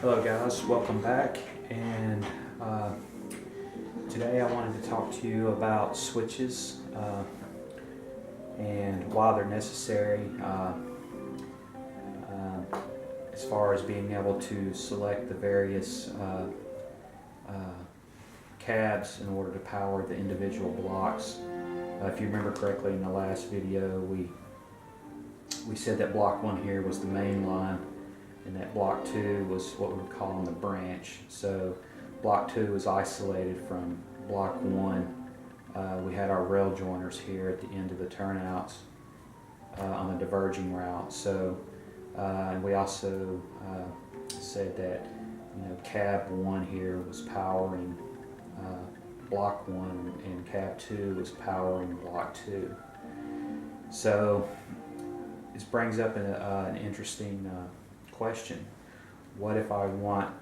Hello guys, welcome back, and today I wanted to talk to you about switches and why they're necessary as far as being able to select the various cabs in order to power the individual blocks. If you remember correctly in the last video, we said that block 1 here was the main line, and that block 2 was what we were calling the branch. So block 2 was isolated from block 1. We had our rail joiners here at the end of the turnouts on the diverging route. So and we also said that cab 1 here was powering block 1, and cab 2 was powering block 2. So this brings up an interesting question. What if I want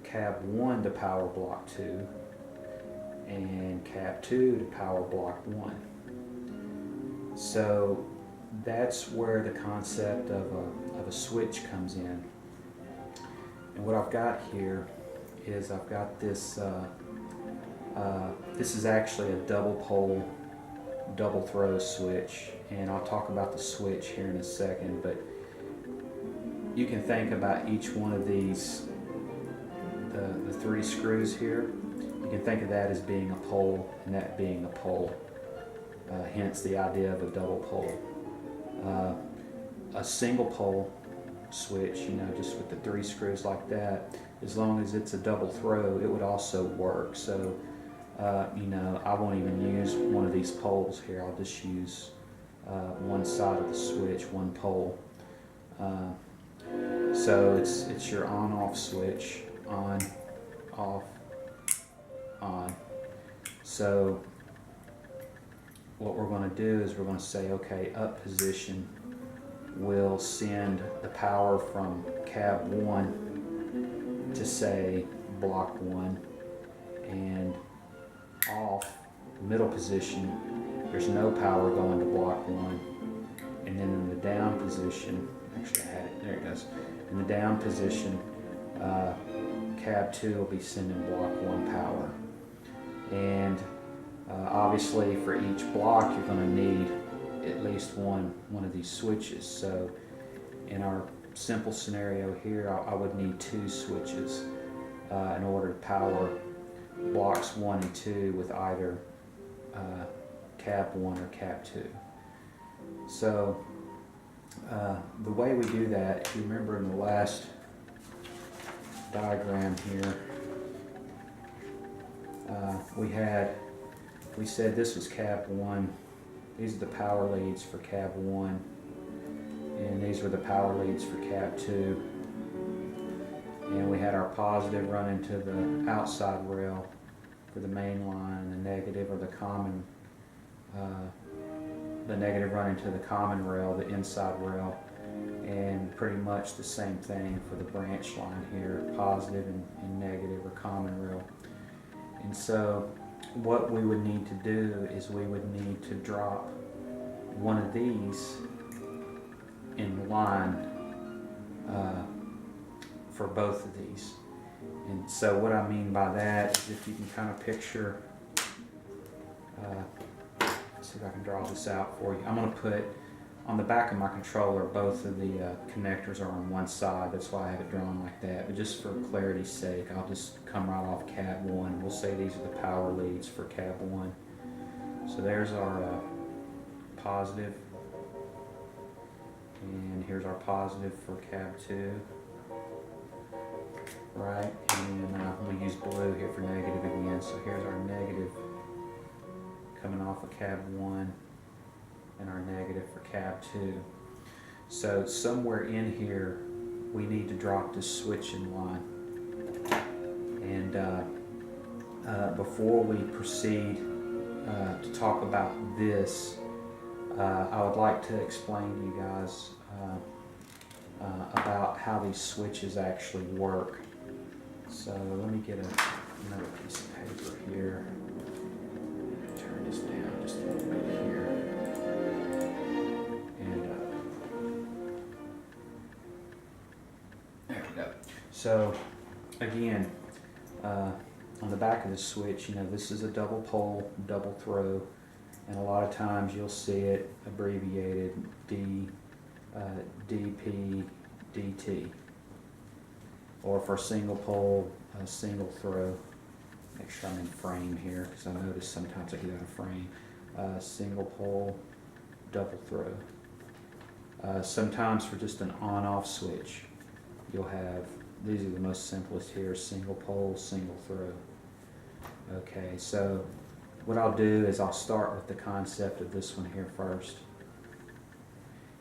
cab 1 to power block 2 and cab 2 to power block 1? So that's where the concept of a switch comes in. And what I've got here is I've got this this is actually a double pole, double throw switch, and I'll talk about the switch here in a second, but you can think about each one of these, the 3 screws here, you can think of that as being a pole and that being a pole, hence the idea of a double pole. A single pole switch, just with the 3 screws like that, as long as it's a double throw, it would also work. So I won't even use one of these poles here. I'll just use one side of the switch, one pole. So it's your on-off switch, on, off, on. So what we're going to do is we're going to say, okay, up position will send the power from cab 1 to, say, block 1, and off, middle position, there's no power going to block 1, and then in the down position, actually I had it, there it goes, in the down position, cab 2 will be sending block 1 power. And obviously for each block you're going to need at least one of these switches. So in our simple scenario here, I would need 2 switches in order to power blocks 1 and 2 with either cab 1 or cab 2. So the way we do that, if you remember in the last diagram here, we said this was cab 1. These are the power leads for cab 1, and these were the power leads for cab 2. And we had our positive run into the outside rail for the main line, and the negative or the common, the negative run into the common rail, the inside rail, and pretty much the same thing for the branch line here, positive and negative or common rail. And so what we would need to do is we would need to drop one of these in line for both of these. And so what I mean by that is, if you can kind of picture, let's see if I can draw this out for you. I'm going to put on the back of my controller, both of the connectors are on one side. That's why I have it drawn like that. But just for clarity's sake, I'll just come right off cab 1. We'll say these are the power leads for cab 1. So there's our positive, and here's our positive for cab 2. Right, and we use blue here for negative again. So here's our negative coming off of cab 1, and our negative for cab 2. So somewhere in here we need to drop this switch in line. And before we proceed to talk about this, I would like to explain to you guys about how these switches actually work. So let me get another piece of paper here. Turn this down just a little bit here. And So again, on the back of the switch, you know, this is a double pole, double throw, and a lot of times you'll see it abbreviated DPDT, or for single pole, single throw. Make sure I'm in frame here, because I notice sometimes I get out of frame. Single pole, double throw. Sometimes for just an on-off switch, you'll have, these are the most simplest here, single pole, single throw. Okay, so what I'll do is I'll start with the concept of this one here first.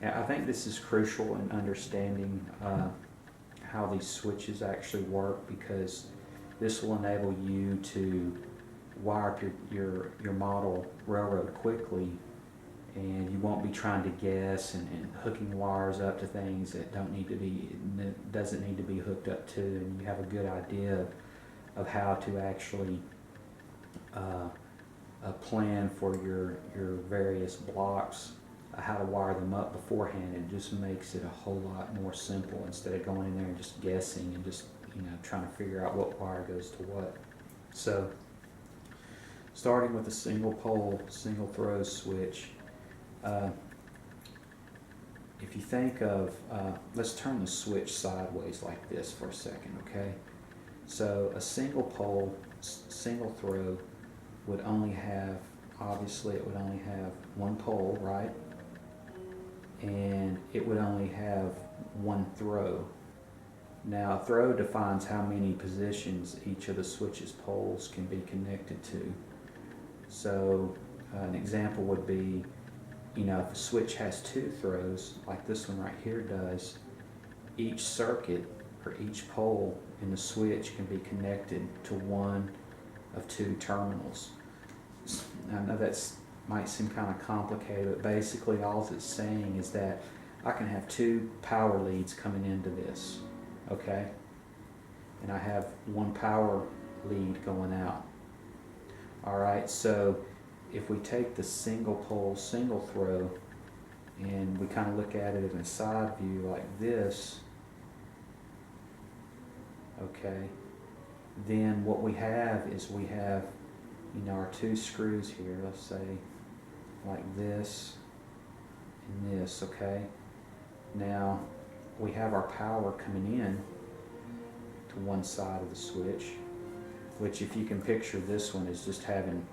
And I think this is crucial in understanding how these switches actually work, because this will enable you to wire up your model railroad quickly, and you won't be trying to guess and hooking wires up to things that doesn't need to be hooked up to, and you have a good idea of how to actually plan for your various blocks, how to wire them up beforehand. It just makes it a whole lot more simple, instead of going in there and just guessing and just, you know, trying to figure out what wire goes to what. So starting with a single pole, single throw switch, if you think of, let's turn the switch sideways like this for a second, okay? So a single pole, single throw would only have, obviously it would only have one pole, right? And it would only have one throw. Now, a throw defines how many positions each of the switch's poles can be connected to. So an example would be, you know, if a switch has two throws, like this one right here does, each circuit or each pole in the switch can be connected to one of two terminals. I know that might seem kind of complicated, but basically all it's saying is that I can have two power leads coming into this, okay? And I have one power lead going out. All right, so if we take the single pole, single throw, and we kind of look at it in a side view like this, okay, then what we have is we have, you know, our two screws here, let's say like this and this, okay? Now we have our power coming in to one side of the switch, which, if you can picture this one, is just having,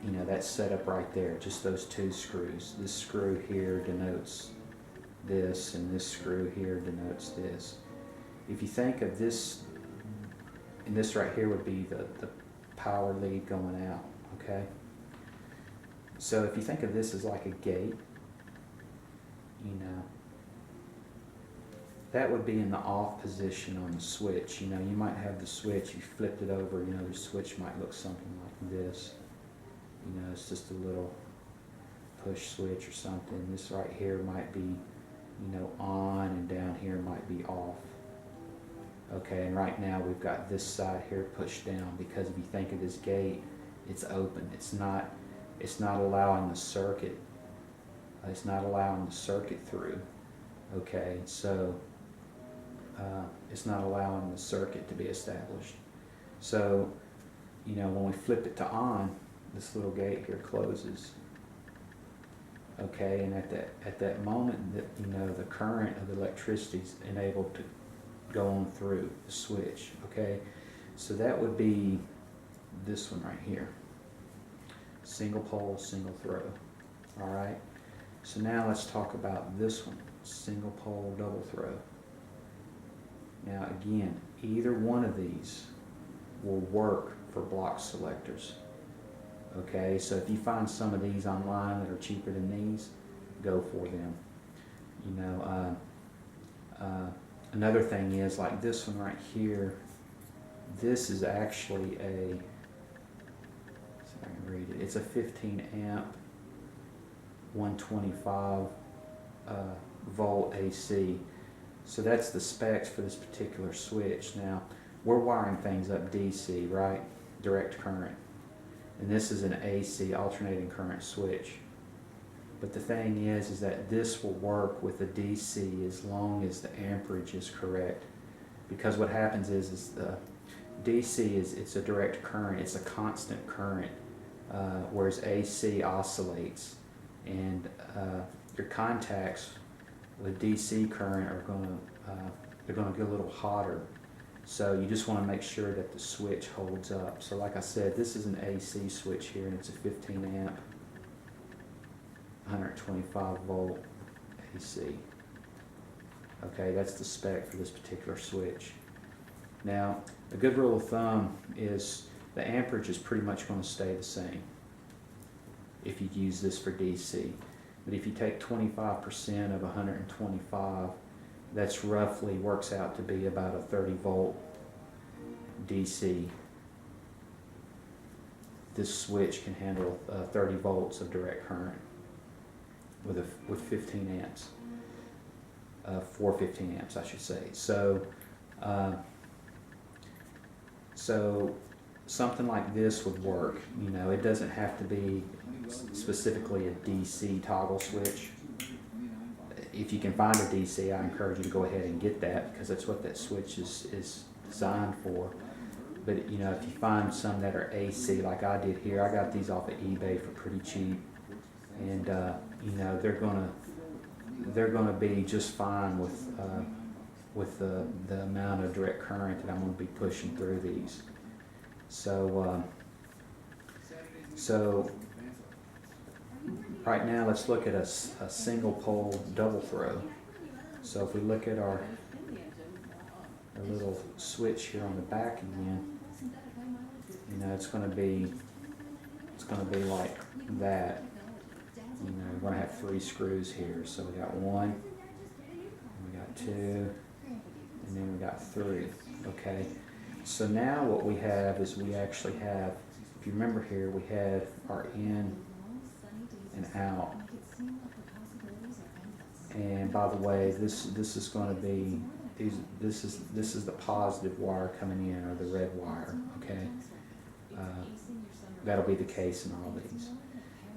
you know, that's set up right there, just those two screws. This screw here denotes this, and this screw here denotes this. If you think of this, and this right here would be the power lead going out, okay? So if you think of this as like a gate, you know, that would be in the off position on the switch. You know, you might have the switch, you flipped it over, you know, the switch might look something like this. You know, it's just a little push switch or something. This right here might be, you know, on, and down here might be off. Okay, and right now we've got this side here pushed down, because if you think of this gate, it's open. It's not allowing the circuit. It's not allowing the circuit through. Okay, so it's not allowing the circuit to be established. So, you know, when we flip it to on, this little gate here closes. Okay, and at that moment, that, you know, the current of the electricity is enabled to go on through the switch. Okay, so that would be this one right here. Single pole, single throw. All right. So now let's talk about this one, single pole, double throw. Now again, either one of these will work for block selectors. Okay, so if you find some of these online that are cheaper than these, go for them. You know, another thing is, like this one right here, this is actually a, see if I can read it, it's a 15 amp 125 volt AC. So that's the specs for this particular switch. Now we're wiring things up DC, right? Direct current. And this is an AC, alternating current switch. But the thing is that this will work with a DC as long as the amperage is correct. because what happens is the DC it's a direct current, it's a constant current, whereas AC oscillates, and your contacts with DC current are they're going to get a little hotter. So you just want to make sure that the switch holds up. So like I said, this is an AC switch here, and it's a 15 amp, 125 volt AC. Okay, that's the spec for this particular switch. Now, a good rule of thumb is the amperage is pretty much going to stay the same if you use this for DC. But if you take 25% of 125, that's roughly works out to be about a 30 volt DC. This switch can handle 30 volts of direct current with 15 amps, 415 amps I should say. So something like this would work. You know, it doesn't have to be specifically a DC toggle switch. If you can find a DC, I encourage you to go ahead and get that, because that's what that switch is designed for. But you know, if you find some that are AC, like I did here, I got these off of eBay for pretty cheap, and you know, they're gonna be just fine with the amount of direct current that I'm going to be pushing through these. So right now, let's look at a single pole double throw. So if we look at our little switch here on the back again, you know, it's going to be like that. You know, we're going to have 3 screws here. So we got 1, we got 2, and then we got 3. Okay. So now what we have is we actually have, if you remember here, we had our in and out. And by the way, this is going to be this is the positive wire coming in, or the red wire. Okay, that'll be the case in all these.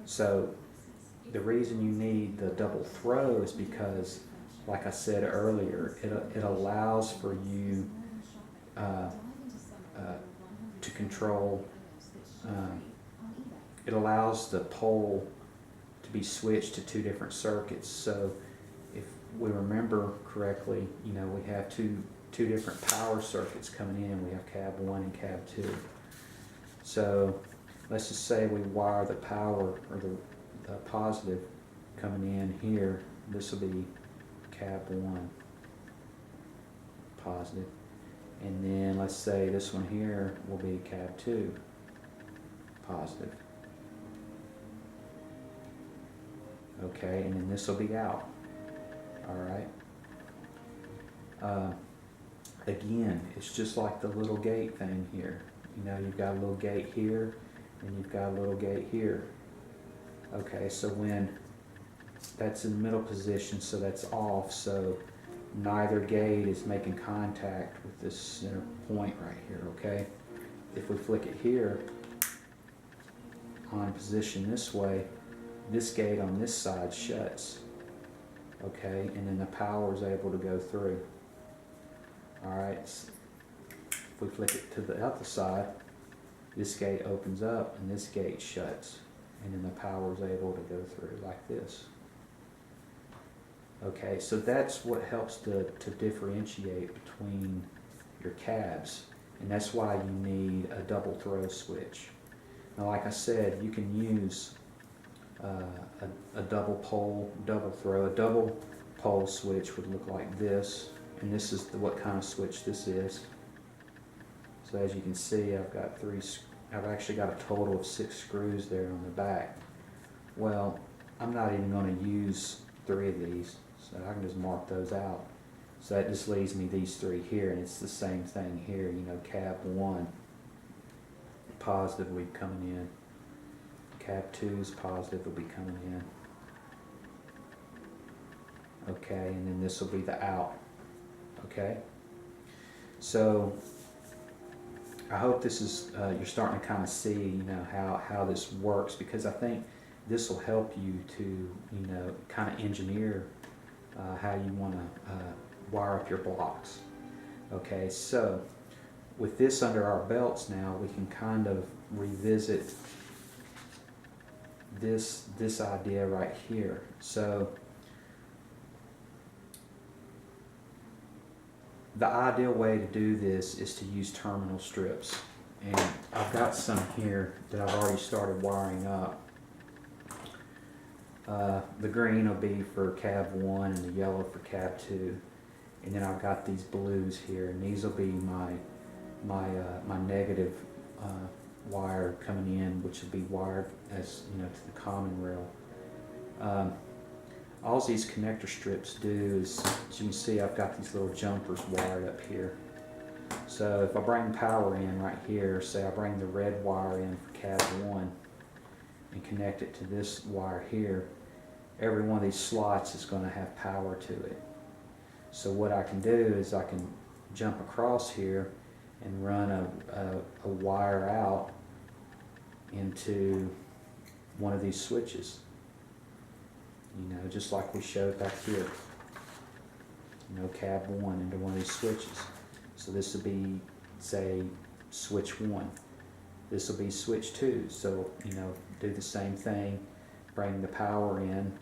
So the reason you need the double throw is because, like I said earlier, it allows for you to control. It allows the pole to be switched to 2 different circuits. So if we remember correctly, you know, we have two different power circuits coming in. We have cab 1 and cab 2. So let's just say we wire the power, or the positive coming in here. This will be cab 1 positive, and then let's say this one here will be cab 2 positive. Okay, and then this will be out. All right. Again, it's just like the little gate thing here. You know, you've got a little gate here, and you've got a little gate here. Okay, so when that's in the middle position, so that's off, so neither gate is making contact with this center point right here. Okay, if we flick it here on position this way, this gate on this side shuts. Okay, and then the power is able to go through. All right, if we flick it to the other side, this gate opens up and this gate shuts, and then the power is able to go through like this. Okay, so that's what helps to differentiate between your cabs, and that's why you need a double throw switch. Now, like I said, you can use a double pole, double throw. A double pole switch would look like this, and this is what kind of switch this is. So as you can see, I've actually got a total of 6 screws there on the back. Well, I'm not even going to use 3 of these, so I can just mark those out. So that just leaves me these 3 here, and it's the same thing here. You know, cab 1 positive will be coming in. Cab 2's positive will be coming in. Okay, and then this will be the out. Okay, so I hope this is you're starting to kind of see, you know, how this works, because I think this will help you to, you know, kind of engineer how you want to wire up your blocks. Okay, so with this under our belts now, we can kind of revisit this idea right here. So the ideal way to do this is to use terminal strips, and I've got some here that I've already started wiring up. The green will be for cab 1 and the yellow for cab 2, and then I've got these blues here, and these will be my negative wire coming in, which will be wired as to the common rail. All these connector strips do is, as you can see, I've got these little jumpers wired up here. So if I bring power in right here, say I bring the red wire in for cab 1 and connect it to this wire here, every one of these slots is going to have power to it. So what I can do is I can jump across here and run a wire out into one of these switches, just like we showed back here, cab 1 into one of these switches. So this will be, say, switch 1. This will be switch 2. So do the same thing, bring the power in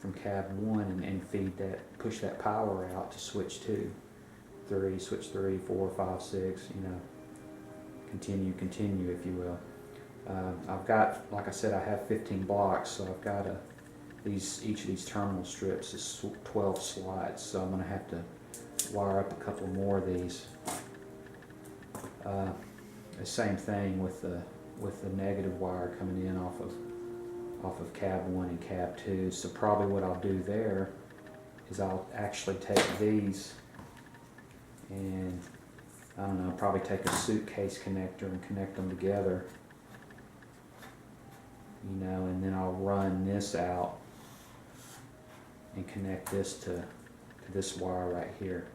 from cab 1 and feed that, push that power out to switch 2, 3, switch 3, 4, 5, 6, continue if you will. I've got, like I said, I have 15 blocks, so I've got each of these terminal strips is 12 slots, so I'm going to have to wire up a couple more of these. The same thing with the negative wire coming in off of cab 1 and cab 2. So probably what I'll do there is I'll actually take these and, I don't know, probably take a suitcase connector and connect them together, and then I'll run this out and connect this to this wire right here.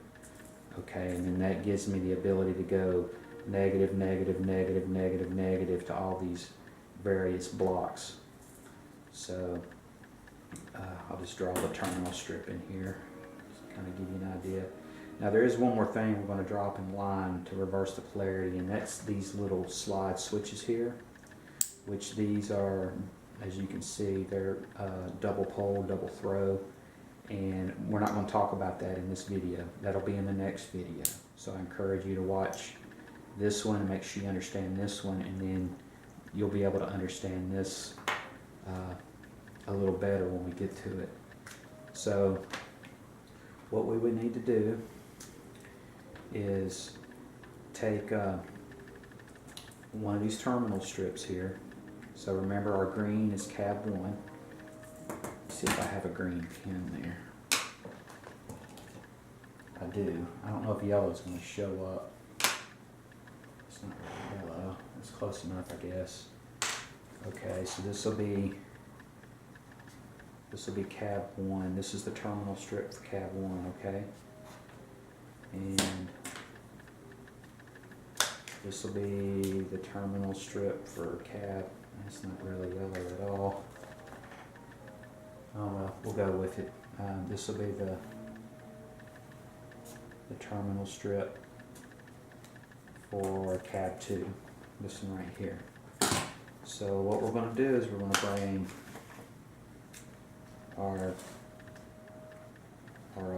Okay, and then that gives me the ability to go negative, negative, negative, negative, negative to all these various blocks. So I'll just draw the terminal strip in here, just kind of give you an idea. Now there is one more thing we're going to drop in line to reverse the polarity, and that's these little slide switches here, which these are, as you can see, they're double pole, double throw, and we're not going to talk about that in this video. That'll be in the next video. So I encourage you to watch this one and make sure you understand this one, and then you'll be able to understand this a little better when we get to it. So what we would need to do is take one of these terminal strips here. So remember, our green is cab 1. Let's see if I have a green pin there. I do. I don't know if yellow is going to show up. It's not really yellow. It's close enough, I guess. Okay, so this will be cab 1. This is the terminal strip for cab 1, okay? And this will be the terminal strip for cab. It's not really yellow at all. Oh well, we'll go with it. This will be the terminal strip for cab 2. This one right here. So what we're going to do is we're going to bring our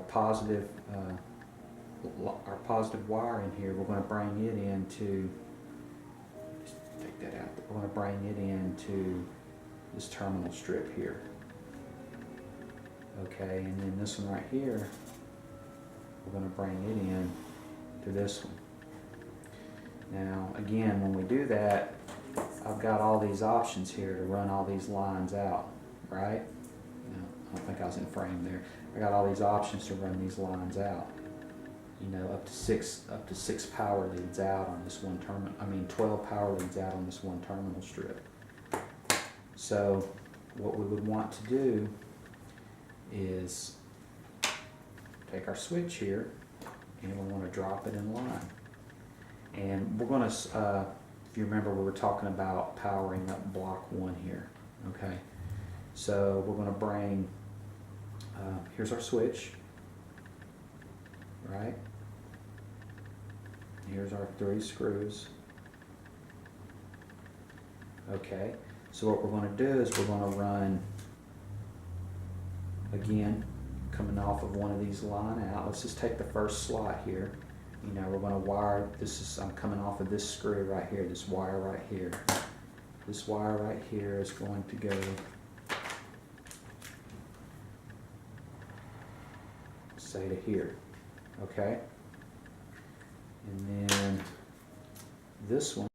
positive wire in here. We're going to bring it into, just take that out. We're going to bring it into this terminal strip here. Okay, and then this one right here, we're going to bring it in to this one. Now again, when we do that, I've got all these options here to run all these lines out, right? No, I don't think I was in frame there. I got all these options to run these lines out. Up to six power leads out on this one terminal. 12 power leads out on this one terminal strip. So what we would want to do is take our switch here, and we want to drop it in line. And we're going to, if you remember, we were talking about powering up block 1 here. Okay, so we're going to bring, here's our switch, right? here's our 3 screws. Okay, so what we're going to do is we're going to run, again, coming off of one of these line out. Let's just take the first slot here. You know, we're going to wire, I'm coming off of this screw right here, this wire right here. This wire right here is going to go say to here, okay? And then this one